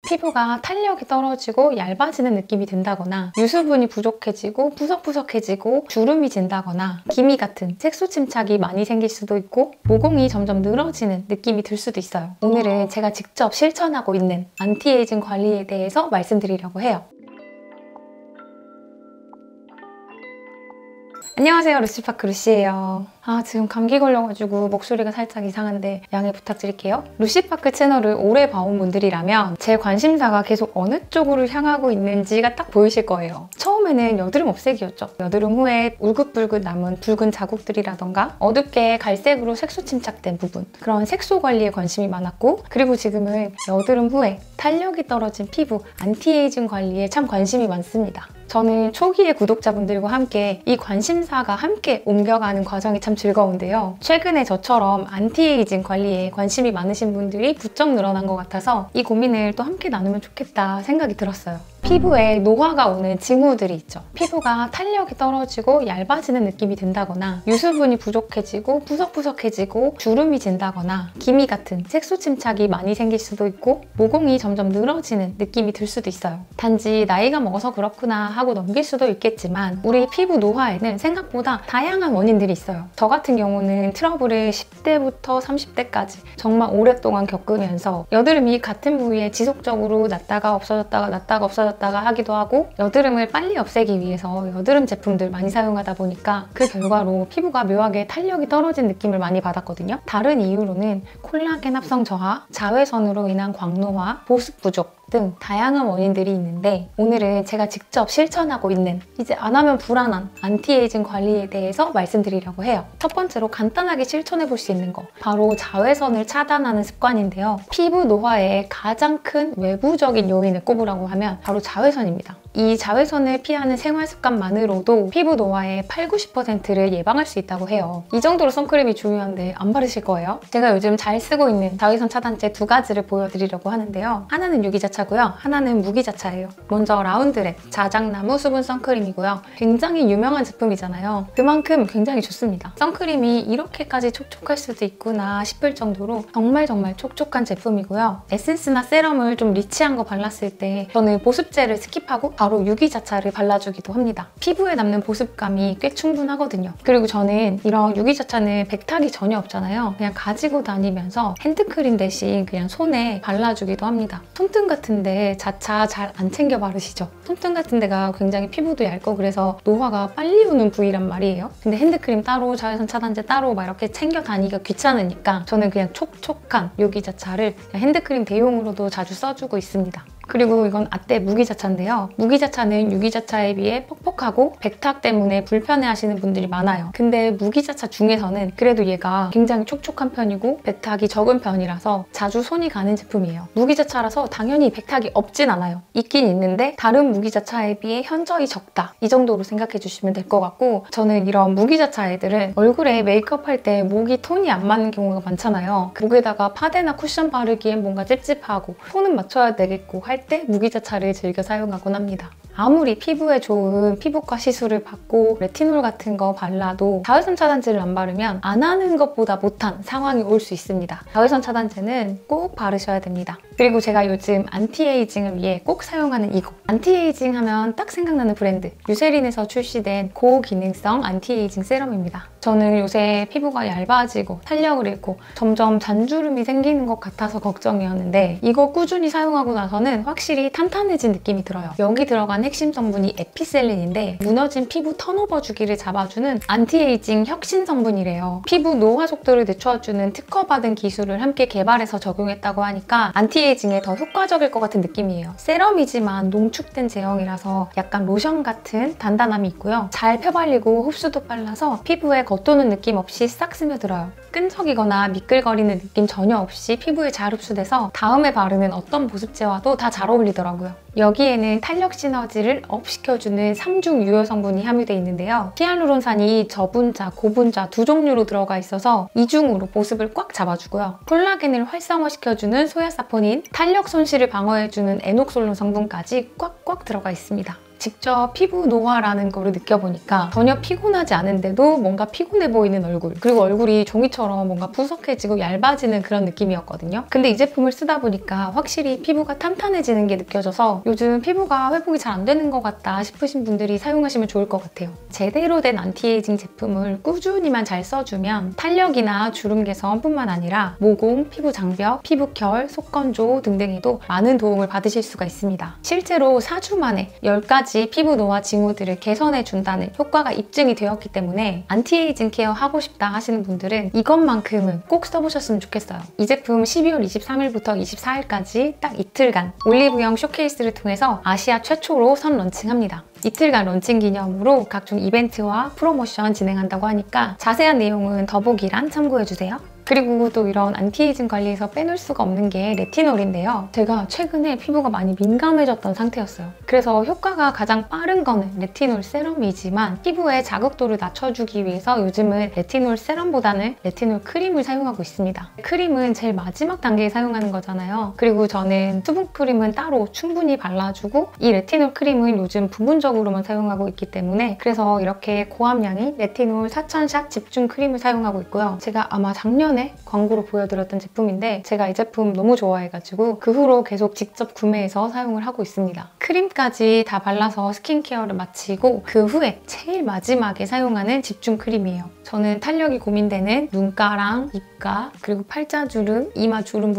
피부가 탄력이 떨어지고 얇아지는 느낌이 든다거나 유수분이 부족해지고 푸석푸석해지고 주름이 진다거나 기미 같은 색소 침착이 많이 생길 수도 있고 모공이 점점 늘어지는 느낌이 들 수도 있어요. 오늘은 제가 직접 실천하고 있는 안티에이징 관리에 대해서 말씀드리려고 해요. 안녕하세요, 루시파크 루시예요. 지금 감기 걸려가지고 목소리가 살짝 이상한데 양해 부탁드릴게요. 루시파크 채널을 오래 봐온 분들이라면 제 관심사가 계속 어느 쪽으로 향하고 있는지가 딱 보이실 거예요. 처음에는 여드름 없애기였죠. 여드름 후에 울긋불긋 남은 붉은 자국들이라던가 어둡게 갈색으로 색소 침착된 부분, 그런 색소 관리에 관심이 많았고, 그리고 지금은 여드름 후에 탄력이 떨어진 피부, 안티에이징 관리에 참 관심이 많습니다. 저는 초기의 구독자분들과 함께 이 관심사가 함께 옮겨가는 과정이 참 즐거운데요. 최근에 저처럼 안티에이징 관리에 관심이 많으신 분들이 부쩍 늘어난 것 같아서 이 고민을 또 함께 나누면 좋겠다 생각이 들었어요. 피부에 노화가 오는 징후들이 있죠. 피부가 탄력이 떨어지고 얇아지는 느낌이 든다거나 유수분이 부족해지고 푸석푸석해지고 주름이 진다거나 기미 같은 색소 침착이 많이 생길 수도 있고 모공이 점점 늘어지는 느낌이 들 수도 있어요. 단지 나이가 먹어서 그렇구나 하고 넘길 수도 있겠지만 우리 피부 노화에는 생각보다 다양한 원인들이 있어요. 저 같은 경우는 트러블을 10대부터 30대까지 정말 오랫동안 겪으면서 여드름이 같은 부위에 지속적으로 났다가 없어졌다가 났다가 없어졌다가 하기도 하고, 여드름을 빨리 없애기 위해서 여드름 제품들 많이 사용하다 보니까 그 결과로 피부가 묘하게 탄력이 떨어진 느낌을 많이 받았거든요. 다른 이유로는 콜라겐 합성 저하, 자외선으로 인한 광노화, 보습 부족 등 다양한 원인들이 있는데, 오늘은 제가 직접 실천하고 있는 이제 안 하면 불안한 안티에이징 관리에 대해서 말씀드리려고 해요. 첫 번째로 간단하게 실천해 볼 수 있는 거, 바로 자외선을 차단하는 습관인데요. 피부 노화의 가장 큰 외부적인 요인을 꼽으라고 하면 바로 자외선입니다. 이 자외선을 피하는 생활 습관만으로도 피부 노화의 80~90%를 예방할 수 있다고 해요. 이 정도로 선크림이 중요한데 안 바르실 거예요? 제가 요즘 잘 쓰고 있는 자외선 차단제 두 가지를 보여드리려고 하는데요. 하나는 유기자차고요. 하나는 무기자차예요. 먼저 라운드랩 자작나무 수분 선크림이고요. 굉장히 유명한 제품이잖아요. 그만큼 굉장히 좋습니다. 선크림이 이렇게까지 촉촉할 수도 있구나 싶을 정도로 정말 촉촉한 제품이고요. 에센스나 세럼을 좀 리치한 거 발랐을 때 저는 보습제를 스킵하고 바로 유기자차를 발라주기도 합니다. 피부에 남는 보습감이 꽤 충분하거든요. 그리고 저는 이런 유기자차는 백탁이 전혀 없잖아요. 그냥 가지고 다니면서 핸드크림 대신 그냥 손에 발라주기도 합니다. 손등 같은데 자차 잘 안 챙겨 바르시죠? 손등 같은 데가 굉장히 피부도 얇고 그래서 노화가 빨리 오는 부위란 말이에요. 근데 핸드크림 따로, 자외선 차단제 따로 막 이렇게 챙겨 다니기가 귀찮으니까 저는 그냥 촉촉한 유기자차를 그냥 핸드크림 대용으로도 자주 써주고 있습니다. 그리고 이건 아떼 무기자차인데요. 무기자차는 유기자차에 비해 퍽퍽하고 백탁 때문에 불편해하시는 분들이 많아요. 근데 무기자차 중에서는 그래도 얘가 굉장히 촉촉한 편이고 백탁이 적은 편이라서 자주 손이 가는 제품이에요. 무기자차라서 당연히 백탁이 없진 않아요. 있긴 있는데 다른 무기자차에 비해 현저히 적다, 이 정도로 생각해 주시면 될 것 같고, 저는 이런 무기자차 애들은 얼굴에 메이크업 할 때 목이 톤이 안 맞는 경우가 많잖아요. 목에다가 파데나 쿠션 바르기엔 뭔가 찝찝하고 톤은 맞춰야 되겠고 할 때 무기자차를 즐겨 사용하곤 합니다. 아무리 피부에 좋은 피부과 시술을 받고 레티놀 같은 거 발라도 자외선 차단제를 안 바르면 안 하는 것보다 못한 상황이 올 수 있습니다. 자외선 차단제는 꼭 바르셔야 됩니다. 그리고 제가 요즘 안티에이징을 위해 꼭 사용하는 이거, 안티에이징 하면 딱 생각나는 브랜드 유세린에서 출시된 고기능성 안티에이징 세럼입니다. 저는 요새 피부가 얇아지고 탄력을 잃고 점점 잔주름이 생기는 것 같아서 걱정이었는데 이거 꾸준히 사용하고 나서는 확실히 탄탄해진 느낌이 들어요. 여기 들어간 핵심 성분이 에피셀린인데 무너진 피부 턴오버 주기를 잡아주는 안티에이징 혁신 성분이래요. 피부 노화 속도를 늦춰주는 특허받은 기술을 함께 개발해서 적용했다고 하니까 안티에이징에 더 효과적일 것 같은 느낌이에요. 세럼이지만 농축된 제형이라서 약간 로션 같은 단단함이 있고요. 잘 펴발리고 흡수도 빨라서 피부에 겉도는 느낌 없이 싹 스며들어요. 끈적이거나 미끌거리는 느낌 전혀 없이 피부에 잘 흡수돼서 다음에 바르는 어떤 보습제와도 다 잘 어울리더라고요. 여기에는 탄력 시너지를 업 시켜주는 3중 유효 성분이 함유되어 있는데요. 히알루론산이 저분자, 고분자 두 종류로 들어가 있어서 이중으로 보습을 꽉 잡아주고요. 콜라겐을 활성화시켜주는 소야사포닌, 탄력 손실을 방어해주는 에녹솔론 성분까지 꽉꽉 들어가 있습니다. 직접 피부 노화라는 거를 느껴보니까 전혀 피곤하지 않은데도 뭔가 피곤해 보이는 얼굴, 그리고 얼굴이 종이처럼 뭔가 푸석해지고 얇아지는 그런 느낌이었거든요. 근데 이 제품을 쓰다 보니까 확실히 피부가 탄탄해지는 게 느껴져서 요즘 피부가 회복이 잘 안 되는 것 같다 싶으신 분들이 사용하시면 좋을 것 같아요. 제대로 된 안티에이징 제품을 꾸준히만 잘 써주면 탄력이나 주름 개선뿐만 아니라 모공, 피부 장벽, 피부결, 속건조 등등에도 많은 도움을 받으실 수가 있습니다. 실제로 4주 만에 10가지 피부 노화 징후들을 개선해준다는 효과가 입증이 되었기 때문에 안티에이징 케어 하고 싶다 하시는 분들은 이것만큼은 꼭 써보셨으면 좋겠어요. 이 제품 12월 23일부터 24일까지 딱 이틀간 올리브영 쇼케이스를 통해서 아시아 최초로 선 런칭합니다. 이틀간 런칭 기념으로 각종 이벤트와 프로모션 진행한다고 하니까 자세한 내용은 더보기란 참고해주세요. 그리고 또 이런 안티에이징 관리에서 빼놓을 수가 없는 게 레티놀인데요. 제가 최근에 피부가 많이 민감해졌던 상태였어요. 그래서 효과가 가장 빠른 거는 레티놀 세럼이지만 피부의 자극도를 낮춰주기 위해서 요즘은 레티놀 세럼보다는 레티놀 크림을 사용하고 있습니다. 크림은 제일 마지막 단계에 사용하는 거잖아요. 그리고 저는 수분 크림은 따로 충분히 발라주고 이 레티놀 크림은 요즘 부분적으로만 사용하고 있기 때문에 그래서 이렇게 고함량의 레티놀 4000샷 집중 크림을 사용하고 있고요. 제가 아마 작년에 광고로 보여드렸던 제품인데 제가 이 제품 너무 좋아해가지고 그 후로 계속 직접 구매해서 사용을 하고 있습니다. 크림까지 다 발라서 스킨케어를 마치고 그 후에 제일 마지막에 사용하는 집중 크림이에요. 저는 탄력이 고민되는 눈가랑 입가 그리고 팔자주름, 이마주름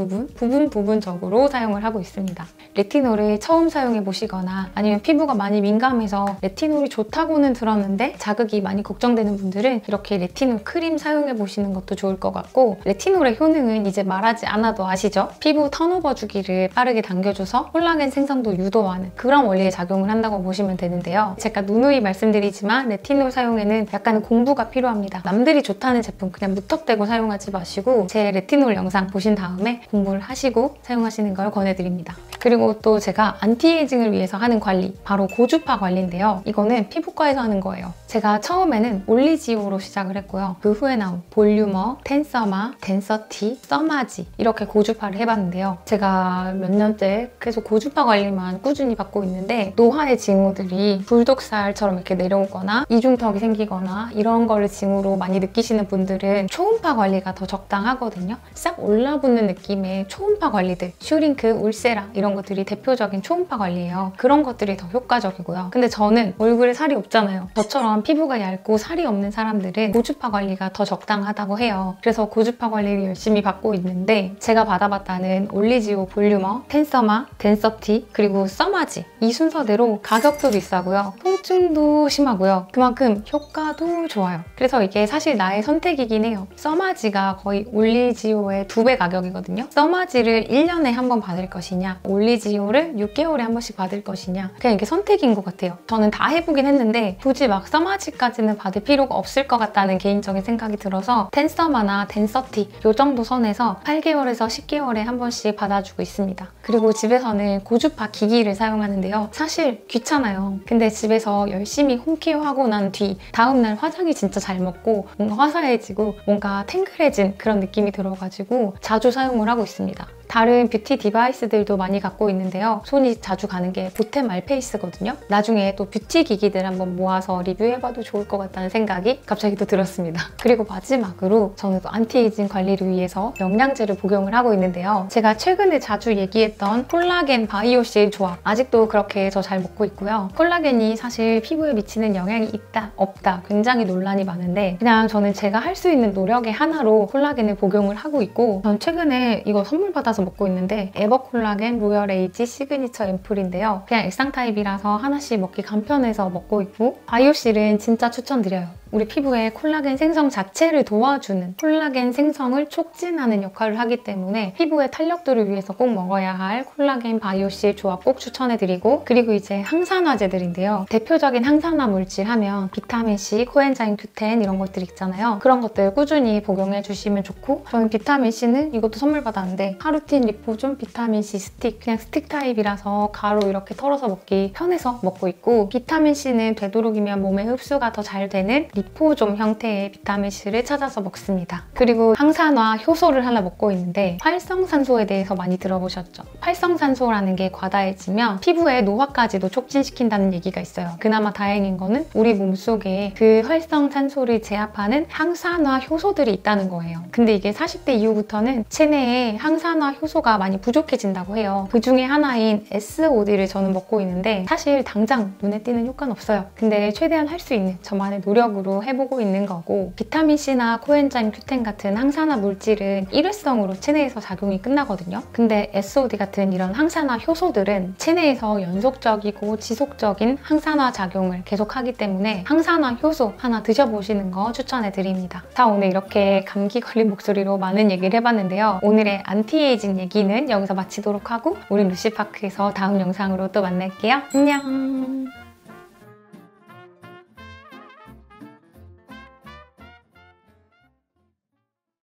부분적으로 사용을 하고 있습니다. 레티놀을 처음 사용해 보시거나 아니면 피부가 많이 민감해서 레티놀이 좋다고는 들었는데 자극이 많이 걱정되는 분들은 이렇게 레티놀 크림 사용해 보시는 것도 좋을 것 같고 레티놀의 효능은 이제 말하지 않아도 아시죠? 피부 턴오버 주기를 빠르게 당겨줘서 콜라겐 생성도 유도하는 그런 원리의 작용을 한다고 보시면 되는데요. 제가 누누이 말씀드리지만 레티놀 사용에는 약간의 공부가 필요합니다. 남들이 좋다는 제품 그냥 무턱대고 사용하지 마시고 제 레티놀 영상 보신 다음에 공부를 하시고 사용하시는 걸 권해드립니다. 그리고 또 제가 안티에이징을 위해서 하는 관리, 바로 고주파 관리인데요. 이거는 피부과에서 하는 거예요. 제가 처음에는 올리지오로 시작을 했고요. 그 후에 나온 볼륨어, 텐서마, 덴서티, 써마지 이렇게 고주파를 해봤는데요. 제가 몇 년째 계속 고주파 관리만 꾸준히 받고 있는데 노화의 징후들이 불독살처럼 이렇게 내려오거나 이중턱이 생기거나 이런 거를 징후로 많이 느끼시는 분들은 초음파 관리가 더 적당하거든요. 싹 올라붙는 느낌의 초음파 관리들, 슈링크, 울세라 이런 것들이 대표적인 초음파 관리예요. 그런 것들이 더 효과적이고요. 근데 저는 얼굴에 살이 없잖아요. 저처럼 피부가 얇고 살이 없는 사람들은 고주파 관리가 더 적당하다고 해요. 그래서 고주파 관리를 열심히 받고 있는데 제가 받아봤다는 올리지오 볼륨어, 텐서마, 덴서티, 그리고 써마지 이 순서대로 가격도 비싸고요. 통증도 심하고요. 그만큼 효과도 좋아요. 그래서 이게 사실 나의 선택이긴 해요. 써마지가 거의 올리지오의 2배 가격이거든요. 써마지를 1년에 한 번 받을 것이냐 올리지오를 6개월에 한 번씩 받을 것이냐 그냥 이게 선택인 것 같아요. 저는 다 해보긴 했는데 굳이 막 써마지까지는 받을 필요가 없을 것 같다는 개인적인 생각이 들어서 텐서마나 덴서티 이 정도 선에서 8개월에서 10개월에 한 번씩 받아주고 있습니다. 그리고 집에서는 고주파 기기를 사용하는데요. 사실 귀찮아요. 근데 집에서 열심히 홈케어하고 난 뒤 다음날 화장이 진짜 잘 먹고 뭔가 화사해지고 뭔가 탱글해진 그런 느낌이 들어가지고 자주 사용을 하고 있습니다. 다른 뷰티 디바이스들도 많이 갖고 있는데요. 손이 자주 가는 게 보템 알페이스거든요. 나중에 또 뷰티 기기들 한번 모아서 리뷰해봐도 좋을 것 같다는 생각이 갑자기 또 들었습니다. 그리고 마지막으로 저는 또 안티에이징 관리를 위해서 영양제를 복용을 하고 있는데요. 제가 최근에 자주 얘기했던 콜라겐 바이오실 조합 아직도 그렇게 저 잘 먹고 있고요. 콜라겐이 사실 피부에 미치는 영향이 있다, 없다 굉장히 논란이 많은데 그냥 저는 제가 할 수 있는 노력의 하나로 콜라겐을 복용을 하고 있고 전 최근에 이거 선물 받아서 먹고 있는데 에버콜라겐 로열 에이지 시그니처 앰플인데요. 그냥 일상 타입이라서 하나씩 먹기 간편해서 먹고 있고 바이오실은 진짜 추천드려요. 우리 피부에 콜라겐 생성 자체를 도와주는 콜라겐 생성을 촉진하는 역할을 하기 때문에 피부의 탄력도를 위해서 꼭 먹어야 할 콜라겐 바이오실 조합 꼭 추천해드리고 그리고 이제 항산화제들인데요. 대표적인 항산화 물질 하면 비타민C, 코엔자임 Q10 이런 것들 있잖아요. 그런 것들 꾸준히 복용해주시면 좋고 저는 비타민C는 이것도 선물 받았는데 하루틴 리포존 비타민C 스틱 그냥 스틱 타입이라서 가루 이렇게 털어서 먹기 편해서 먹고 있고 비타민C는 되도록이면 몸에 흡수가 더 잘 되는 리포좀 형태의 비타민C를 찾아서 먹습니다. 그리고 항산화 효소를 하나 먹고 있는데 활성산소에 대해서 많이 들어보셨죠? 활성산소라는 게 과다해지면 피부의 노화까지도 촉진시킨다는 얘기가 있어요. 그나마 다행인 거는 우리 몸속에 그 활성산소를 제압하는 항산화 효소들이 있다는 거예요. 근데 이게 40대 이후부터는 체내에 항산화 효소가 많이 부족해진다고 해요. 그 중에 하나인 SOD를 저는 먹고 있는데 사실 당장 눈에 띄는 효과는 없어요. 근데 최대한 할 수 있는 저만의 노력으로 해보고 있는 거고, 비타민C나 코엔자임 Q10 같은 항산화 물질은 일회성으로 체내에서 작용이 끝나거든요. 근데 SOD 같은 이런 항산화 효소들은 체내에서 연속적이고 지속적인 항산화 작용을 계속하기 때문에 항산화 효소 하나 드셔보시는 거 추천해드립니다. 자, 오늘 이렇게 감기 걸린 목소리로 많은 얘기를 해봤는데요. 오늘의 안티에이징 얘기는 여기서 마치도록 하고 우리 루시파크에서 다음 영상으로 또 만날게요. 안녕!